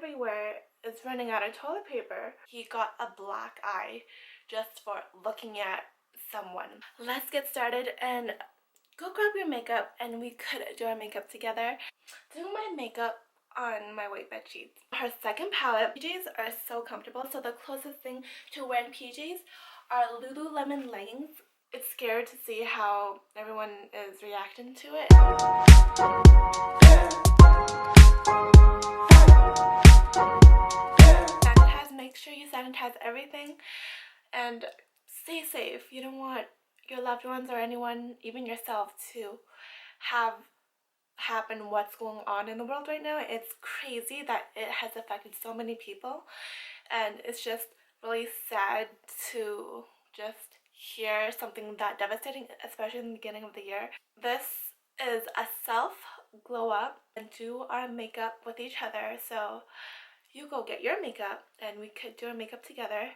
everywhere is running out of toilet paper. He got a black eye just for looking at someone. Let's get started and go grab your makeup and we could do our makeup together. Doing my makeup on my white bed sheets. Her second palette, PJs are so comfortable, so the closest thing to wearing PJs are Lululemon leggings. It's scary to see how everyone is reacting to it. Sanitize, make sure you sanitize everything and stay safe. You don't want your loved ones or anyone, even yourself, to have happen what's going on in the world right now. It's crazy that it has affected so many people, and it's just really sad to just hear something that devastating, especially in the beginning of the year. This is a self glow up and do our makeup with each other. So you go get your makeup and we could do our makeup together.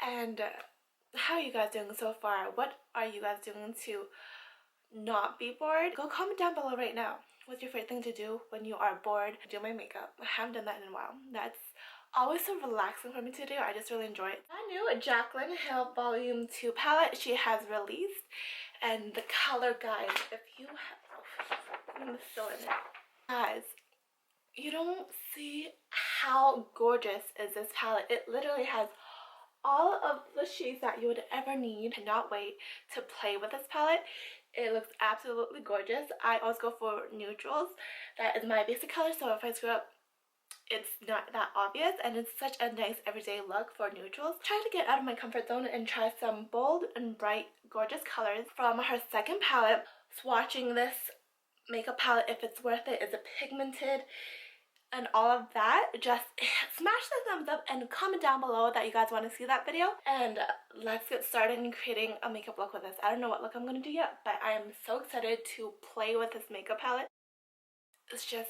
And how are you guys doing so far? What are you guys doing to not be bored? Go comment down below right now. What's your favorite thing to do when you are bored? Do my makeup. I haven't done that in a while. That's always so relaxing for me to do. I just really enjoy it. I knew a Jaclyn Hill Volume 2 palette she has released, and the color guide, if you have, I'm still in it. Guys, you don't see how gorgeous is this palette. It literally has all of the shades that you would ever need. I cannot wait to play with this palette. It looks absolutely gorgeous. I always go for neutrals. That is my basic color, so if I screw up, it's not that obvious, and it's such a nice everyday look for neutrals. Try to get out of my comfort zone and try some bold and bright gorgeous colors from her second palette. Swatching this makeup palette, if it's worth it, is it pigmented and all of that. Just smash the thumbs up and comment down below that you guys want to see that video, and let's get started in creating a makeup look with this. I don't know what look I'm going to do yet, but I am so excited to play with this makeup palette. It's just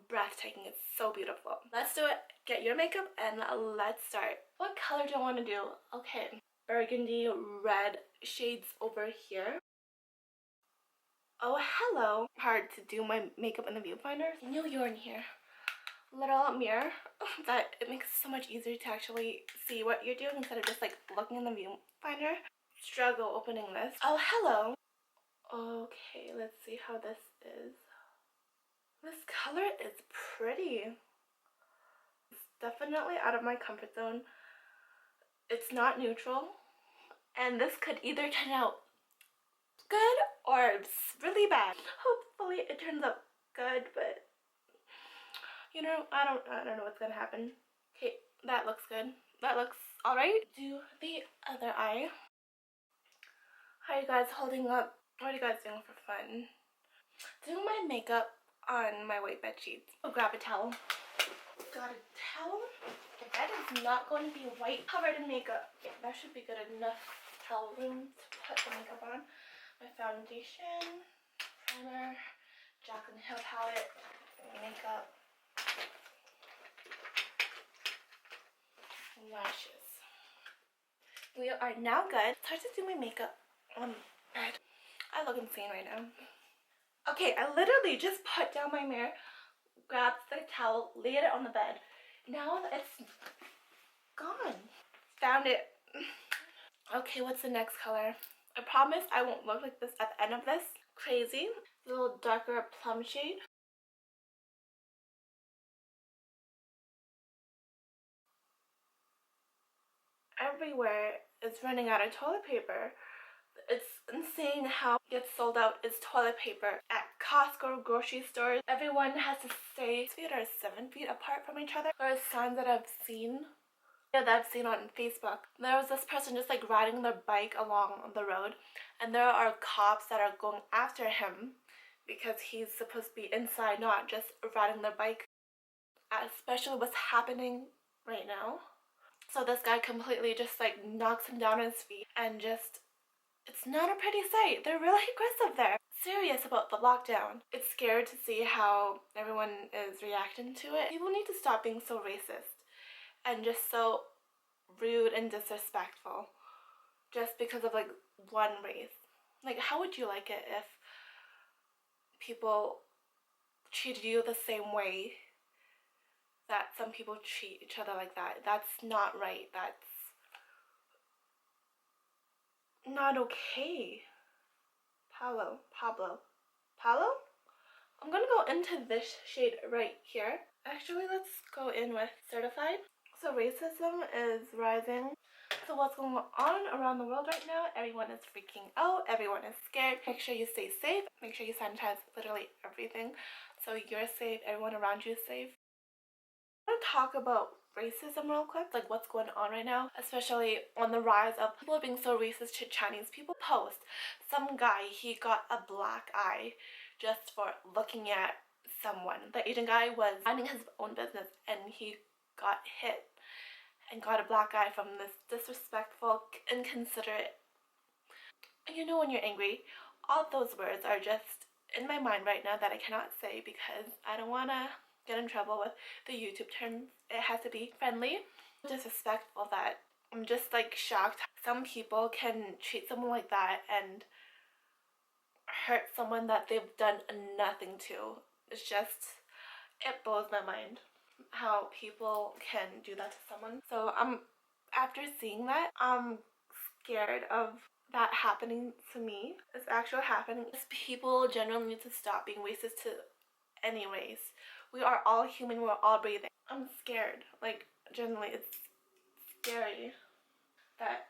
breathtaking. It's so beautiful. Let's do it. Get your makeup and let's start. What color do I want to do? Okay, burgundy red shades over here. Oh, hello. Hard to do my makeup in the viewfinder. I knew you were in here. Little mirror that it makes it so much easier to actually see what you're doing instead of just like looking in the viewfinder. Struggle opening this. Oh, hello. Okay, let's see how this is. This color is pretty. It's definitely out of my comfort zone. It's not neutral, and this could either turn out good or really bad. Hopefully it turns out good, but you know, I don't know what's gonna happen. Okay, that looks good. That looks alright. Do the other eye. How are you guys holding up? What are you guys doing for fun? Doing my makeup on my white bed sheets. Oh, grab a towel. Got a towel? Okay, that is not going to be white covered in makeup. Okay, that should be good enough towel room to put the makeup on. My foundation, primer, Jaclyn Hill palette, makeup, lashes. We are now good. It's hard to do my makeup on bed. I look insane right now. Okay, I literally just put down my mirror, grabbed the towel, laid it on the bed. Now it's gone. Found it. Okay, what's the next color? I promise I won't look like this at the end of this. Crazy. A little darker plum shade. Everywhere is running out of toilet paper. It's insane how it gets sold out is toilet paper at Costco, grocery stores. Everyone has to stay 6 feet or 7 feet apart from each other. There are signs that I've seen on Facebook. There was this person just like riding their bike along the road, and there are cops that are going after him because he's supposed to be inside, not just riding their bike. Especially what's happening right now. So this guy completely just like knocks him down on his feet, and just, it's not a pretty sight. They're really aggressive there. Serious about the lockdown. It's scary to see how everyone is reacting to it. People need to stop being so racist and just so rude and disrespectful just because of like one race. Like, how would you like it if people treated you the same way that some people treat each other like that. That's not right. That's not okay. Pablo. I'm gonna go into this shade right here. Actually, let's go in with Certified. So racism is rising. So what's going on around the world right now? Everyone is freaking out. Everyone is scared. Make sure you stay safe. Make sure you sanitize literally everything so you're safe, everyone around you is safe. I want to talk about racism real quick, like what's going on right now, especially on the rise of people being so racist to Chinese people. Post some guy, he got a black eye just for looking at someone. The Asian guy was minding his own business and he got hit and got a black eye from this disrespectful, inconsiderate. And you know when you're angry, all those words are just in my mind right now that I cannot say because I don't want to get in trouble with the YouTube terms. It has to be friendly. Disrespectful that I'm just like shocked. Some people can treat someone like that and hurt someone that they've done nothing to. It's just, it blows my mind how people can do that to someone. So after seeing that, I'm scared of that happening to me. It's actually happening. People generally need to stop being racist to any race. We are all human, we're all breathing. I'm scared. Like, generally, it's scary that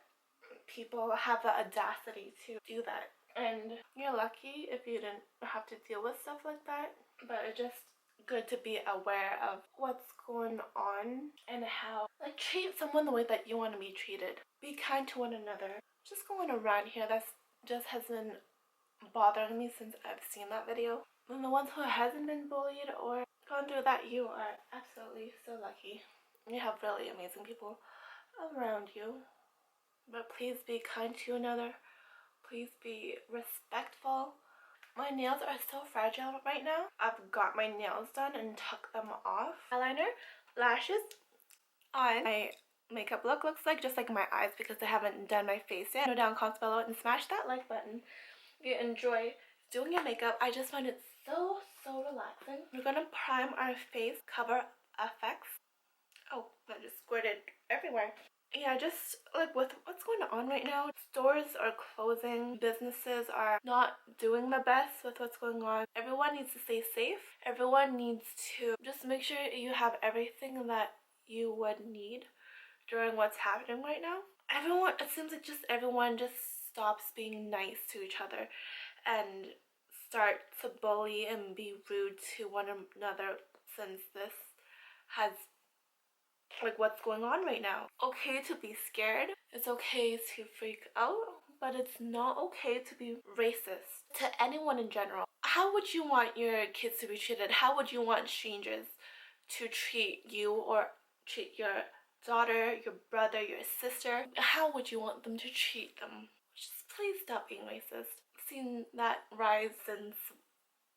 people have the audacity to do that. And you're lucky if you didn't have to deal with stuff like that. But it's just good to be aware of what's going on and how, like, treat someone the way that you want to be treated. Be kind to one another. Just going around here, that's just has been bothering me since I've seen that video. And the ones who hasn't been bullied or gone through that, you are absolutely so lucky. You have really amazing people around you. But please be kind to another. Please be respectful. My nails are so fragile right now. I've got my nails done and took them off. Eyeliner, lashes on. My makeup look looks like just like my eyes because I haven't done my face yet. Go down, comment below and smash that like button if you enjoy doing your makeup. I just find it so relaxing. We're gonna prime our face, cover effects. Oh, that just squirted everywhere. Yeah, just like with what's going on right now, stores are closing, businesses are not doing the best with what's going on. Everyone needs to stay safe. Everyone needs to just make sure you have everything that you would need during what's happening right now. Everyone, it seems like just everyone just stops being nice to each other and start to bully and be rude to one another since this has, like, what's going on right now. Okay to be scared. It's okay to freak out, but it's not okay to be racist to anyone in general. How would you want your kids to be treated? How would you want strangers to treat you or treat your daughter, your brother, your sister? How would you want them to treat them? Just please stop being racist. I've seen that rise since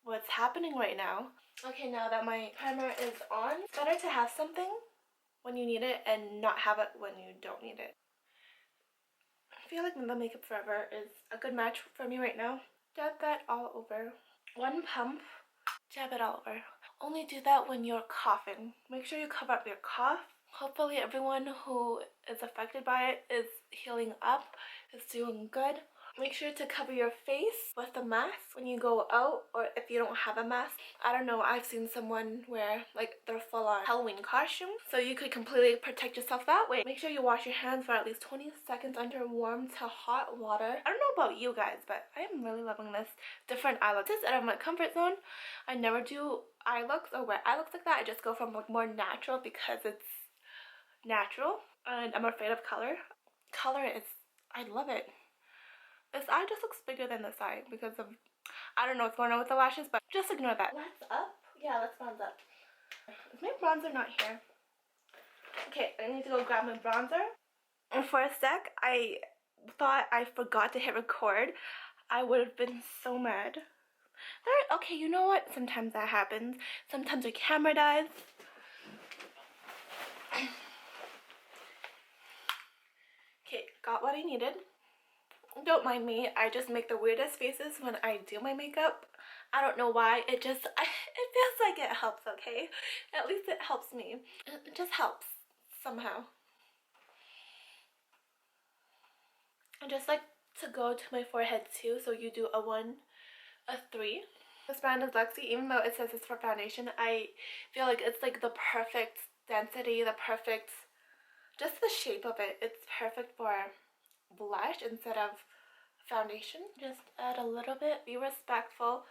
what's happening right now. Okay, now that my primer is on, it's better to have something when you need it and not have it when you don't need it. I feel like the Makeup Forever is a good match for me right now. Dab that all over. One pump, dab it all over. Only do that when you're coughing. Make sure you cover up your cough. Hopefully everyone who is affected by it is healing up, is doing good. Make sure to cover your face with a mask when you go out, or if you don't have a mask. I don't know, I've seen someone wear like their full-on Halloween costume, so you could completely protect yourself that way. Make sure you wash your hands for at least 20 seconds under warm to hot water. I don't know about you guys, but I am really loving this different eye look. This is out of my comfort zone. I never do eye looks or wear eye looks like that. I just go from like more natural because it's natural and I'm afraid of color. Color is, I love it. This eye just looks bigger than this eye because of, I don't know what's going on with the lashes, but just ignore that. Let's up? Yeah, let's bronze up. Is my bronzer not here? Okay, I need to go grab my bronzer. And for a sec, I thought I forgot to hit record. I would have been so mad. Okay, you know what? Sometimes that happens. Sometimes your camera dies. Okay, got what I needed. Don't mind me, I just make the weirdest faces when I do my makeup. I don't know why. It just, it feels like it helps, okay? At least it helps me. It just helps somehow. I just like to go to my forehead too, so you do a 1, a 3. This brand is Luxie. Even though it says it's for foundation, I feel like it's like the perfect density, the perfect, just the shape of it. It's perfect for blush instead of foundation. Just add a little bit. Be respectful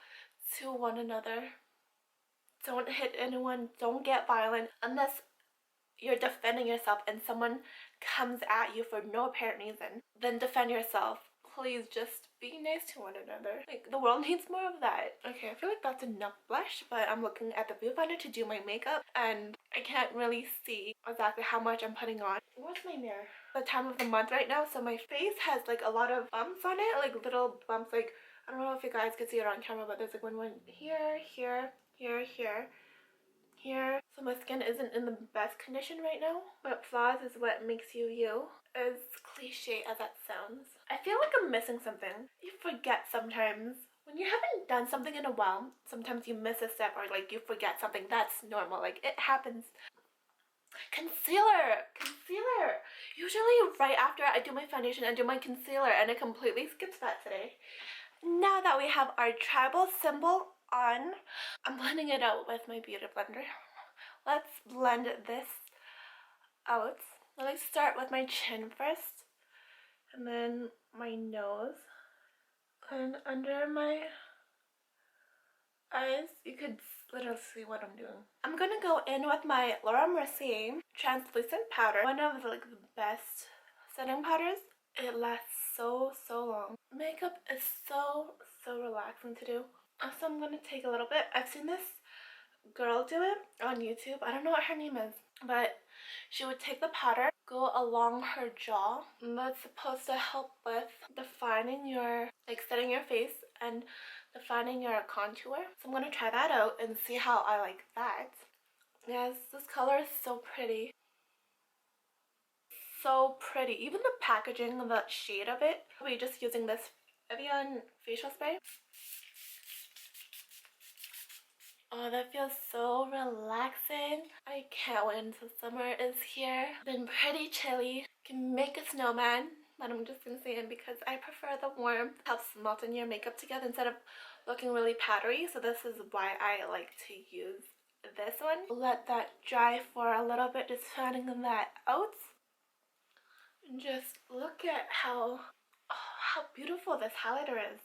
to one another. Don't hit anyone. Don't get violent unless you're defending yourself and someone comes at you for no apparent reason. Then defend yourself. Please just be nice to one another. Like, the world needs more of that. Okay, I feel like that's enough blush, but I'm looking at the viewfinder to do my makeup and I can't really see exactly how much I'm putting on. Where's my mirror? The time of the month right now, so my face has like a lot of bumps on it, like little bumps. Like, I don't know if you guys could see it on camera, but there's like one here, here, here, here, here. So my skin isn't in the best condition right now, but flaws is what makes you you. As cliche as that sounds, I feel like I'm missing something. You forget sometimes. When you haven't done something in a while, sometimes you miss a step or like you forget something. That's normal. Like, it happens. Concealer! Concealer! Usually right after I do my foundation, I do my concealer, and it completely skips that today. Now that we have our tribal symbol on, I'm blending it out with my beauty blender. Let's blend this out. Let's start with my chin first, and then my nose, and under my eyes. You could literally see what I'm doing. I'm gonna go in with my Laura Mercier translucent powder, one of like the best setting powders. It lasts so long. Makeup is so relaxing to do. So I'm gonna take a little bit. I've seen this girl do it on YouTube. I don't know what her name is, but she would take the powder, go along her jaw, and that's supposed to help with defining your, like, setting your face and defining your contour. So I'm gonna try that out and see how I like that. Yes, this color is so pretty. So pretty. Even the packaging and the shade of it. We're just using this Evian facial spray. Oh, that feels so relaxing. I can't wait until summer is here. Been pretty chilly. Can make a snowman, but I'm just gonna say it because I prefer the warmth. Helps melt in your makeup together instead of looking really powdery. So this is why I like to use this one. Let that dry for a little bit, just fanning that out. And just look at how beautiful this highlighter is.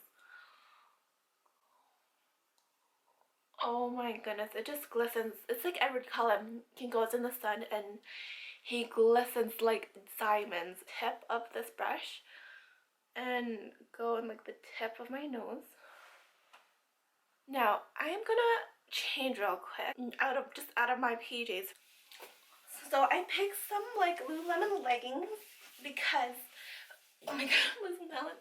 Oh my goodness, it just glistens. It's like Edward Cullen. He goes in the sun and he glistens like diamonds. Tip of this brush and go in like the tip of my nose. Now I am gonna change real quick out of my PJs. So I picked some like Lululemon leggings because, oh my god, I'm losing balance.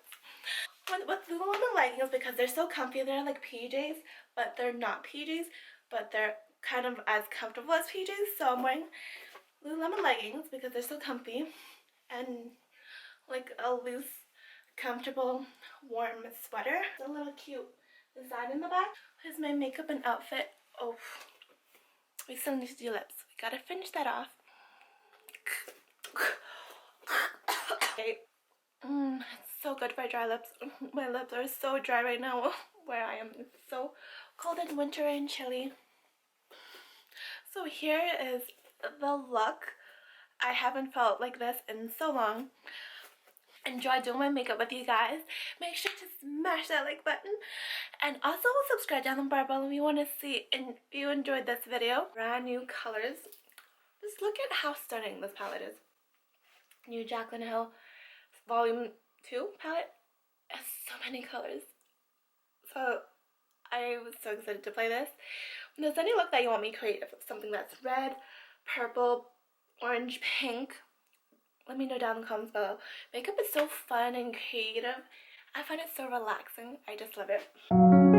With Lululemon leggings because they're so comfy. They're like PJs, but they're not PJs, but they're kind of as comfortable as PJs. So I'm wearing Lululemon leggings because they're so comfy and like a loose, comfortable, warm sweater. It's a little cute design in the back. Here's my makeup and outfit. Oh, we still need to do lips. We gotta finish that off. Okay. It's so good for dry lips. My lips are so dry right now where I am. It's so cold and wintry and chilly. So here is the look. I haven't felt like this in so long. Enjoy doing my makeup with you guys. Make sure to smash that like button and also subscribe down below if you want to see and if you enjoyed this video. Brand new colors. Just look at how stunning this palette is. New Jaclyn Hill Volume 2 palette. It has so many colors. So I was so excited to play this. If there's any look that you want me to create, if it's something that's red, purple, orange, pink, let me know down in the comments below. Makeup is so fun and creative. I find it so relaxing. I just love it.